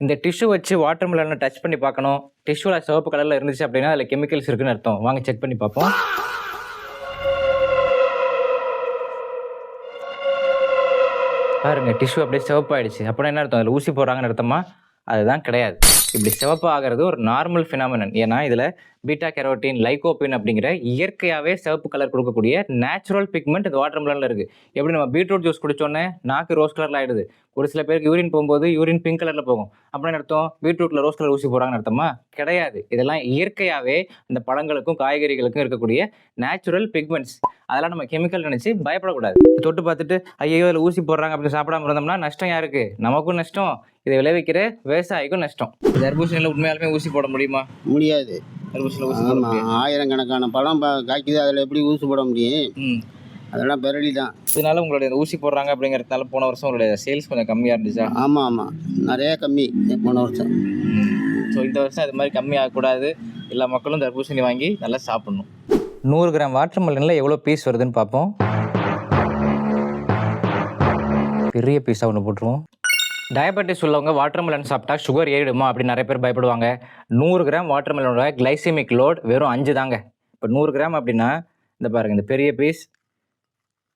இந்த டிஷ்யூ வச்சு water மெலனை touch பண்ணி பார்க்கணும். டிஷ்யூவில் சிவப்பு கலரில் இருந்துச்சு அப்படின்னா அதில் கெமிக்கல்ஸ் இருக்குன்னு அர்த்தம். வாங்க செக் பண்ணி பார்ப்போம். பாருங்க, டிஷ்யூ அப்படியே சிவப்பாயிடுச்சு. அப்படின்னா என்ன அர்த்தம்? அதில் ஊசி போடுறாங்கன்னு அர்த்தமா? அதுதான் கிடையாது. இப்படி சிவப்பு ஆகிறது ஒரு நார்மல் ஃபினாமினன். ஏன்னா இதில் பீட்டா கெரோட்டின், லைகோபின் அப்படிங்கிற இயற்கையாகவே சிவப்பு கலர் கொடுக்கக்கூடிய நேச்சுரல் பிக்மெண்ட் இந்த வாட்டர் மெலனில் இருக்குது. எப்படி நம்ம பீட்ரூட் ஜூஸ் குடிச்சோன்னே நாக்கு ரோஸ் கலரில் ஆகிடுது, ஒரு சில பேருக்கு யூரின் போகும்போது யூரின் பிங்க் கலரில் போகும். அப்படின்னு அர்த்தம் பீட்ரூட்டில் ரோஸ் கலர் ஊசி போகிறாங்கன்னு அர்த்தமா? கிடையாது. இதெல்லாம் இயற்கையாகவே இந்த பழங்களுக்கும் காய்கறிகளுக்கும் இருக்கக்கூடிய நேச்சுரல் பிக்மெண்ட்ஸ். அதெல்லாம் நம்ம கெமிக்கல் நினச்சி பயப்படக்கூடாது. தொட்டு பார்த்துட்டு ஐயோ இதில் ஊசி போடுறாங்க அப்படின்னு சாப்பிடாம இருந்தோம்னா நஷ்டம் யாருக்கு? நமக்கும் நஷ்டம், இதை விளைவிக்கிற விவசாயிக்கும் நஷ்டம். தர்பூசணியில் உண்மையாலுமே ஊசி போட முடியுமா? முடியாது. தர்பூசணியில் ஊசி போட முடியாது. ஆயிரக்கணக்கான பழம் காய்க்குது, அதில் எப்படி ஊசி போட முடியும்? அதெல்லாம் பெரளி தான். இதனால உங்களுடைய ஊசி போடுறாங்க அப்படிங்கிறதுனால போன வருஷம் உங்களுடைய சேல்ஸ் கொஞ்சம் கம்மியாக இருந்துச்சா? ஆமாம், நிறைய கம்மி போன வருஷம். ஸோ இந்த வருஷம் அது மாதிரி கம்மி ஆகக்கூடாது. எல்லா மக்களும் தர்பூசணி வாங்கி நல்லா சாப்பிடணும். 100 கிராம் வாட்டர் மெலனில் எவ்வளோ பீஸ் வருதுன்னு பார்ப்போம். பெரிய பீஸாக ஒன்று போட்டுருவோம். டயபெட்டிஸ் உள்ளவங்க வாட்டர் மெலன் சாப்பிட்டா சுகர் ஏறிடுமா அப்படின்னு நிறைய பேர் பயப்படுவாங்க. 100 கிராம் வாட்டர் மெலனோட கிளைசிமிக் லோட் வெறும் 5 தாங்க. இப்போ 100 கிராம் அப்படின்னா இந்த பாருங்கள், இந்த பெரிய பீஸ்,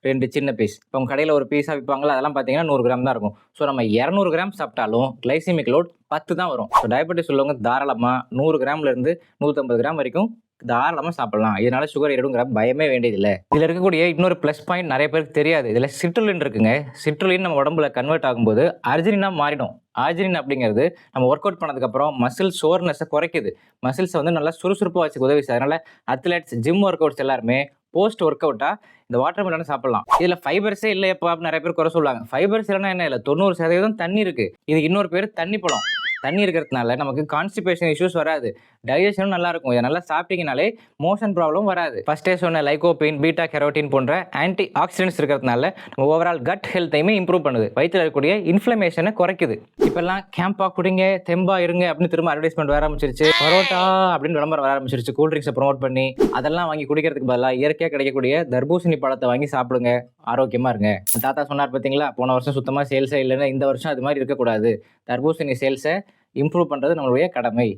2 சின்ன பீஸ். இப்போ உங்கள் கடையில் ஒரு பீஸாக விற்பாங்களா, அதெல்லாம் பார்த்தீங்கன்னா 100 கிராம் தான் இருக்கும். ஸோ நம்ம 200 கிராம் சாப்பிட்டாலும் கிளைசிமிக் லோட் 10 தான் வரும். ஸோ டயபெட்டிஸ் உள்ளவங்க தாராளமாக 100 கிராம்லேருந்து 150 கிராம் வரைக்கும் தாராளமாக சாப்பிடலாம். இதனால சுகர் ஏறுங்கிற பயமே வேண்டியதில்லை. இதில் இருக்கக்கூடிய இன்னொரு ப்ளஸ் பாயிண்ட் நிறைய பேருக்கு தெரியாது. இதில் சிட்ருலின் இருக்குங்க. சிட்ருலின் நம்ம உடம்புல கன்வெர்ட் ஆகும்போது அர்ஜினினாக மாறிடும். அர்ஜினின் அப்படிங்கிறது நம்ம ஒர்க் அவுட் பண்ணதுக்கப்புறம் மசில் சோர்னஸை குறைக்குது. மசில்ஸை வந்து நல்லா சுறுசுறுப்பாக வச்சுக்க உதவி செய்யுது. அதனால் அத்லெட்ஸ், ஜிம் ஒர்க் அவுட்ஸ் எல்லாருமே போஸ்ட் ஒர்க் அவுட்டாக இந்த வாட்டர் மெலனை சாப்பிடலாம். இதில் ஃபைபர்ஸே இல்லையப்பா அப்படின்னு நிறைய பேர் குறை சொல்லுவாங்க. ஃபைபர்ஸ் இல்லைன்னா என்ன, இல்லை 90% தண்ணி இருக்குது. இது இன்னொரு பேர் தண்ணி பழம். தண்ணி இருக்கிறதுனால நமக்கு கான்ஸ்டிபேஷன் இஷ்யூஸ் வராது, டைஜஷனும் நல்லா இருக்கும். இதை நல்லா சாப்பிட்டீங்கனாலே மோஷன் ப்ராப்ளம் வராது. ஃபர்ஸ்டே சொன்ன லைகோபின், பீட்டா கெரோட்டின் போன்ற ஆன்டி ஆக்சிடென்ட்ஸ் இருக்கிறதுனால நம்ம ஓவரால் கட் ஹெல்த்தையுமே இம்ப்ரூவ் பண்ணுது. வயிற்றில் இருக்கக்கூடிய இன்ஃப்ளமேஷனை குறைக்குது. இப்பெல்லாம் கேம்பா குடிங்க, தெம்பா இருங்க அப்படின்னு திரும்ப அட்வர்டைஸ்மெண்ட் வர ஆரம்பிச்சிருச்சு. பரோட்டா அப்படின்னு விளம்பரம் வர ஆரம்பிச்சிருச்சு. கூல்ட்ரிங்ஸை ப்ரொமோட் பண்ணி அதெல்லாம் வாங்கி குடிக்கிறதுக்கு பதிலாக இயற்கையாக கிடைக்கக்கூடிய தர்பூசணி பழத்தை வாங்கி சாப்பிடுங்க, ஆரோக்கியமாக இருங்க. தாத்தா சொன்னார் பார்த்தீங்களா, போன வருஷம் சுத்தமாக சேல்ஸே இல்லைன்னா இந்த வருஷம் அது மாதிரி இருக்கக்கூடாது. தர்பூசணி சேல்ஸை இம்ப்ரூவ் பண்ணுறது நம்மளுடைய கடமை.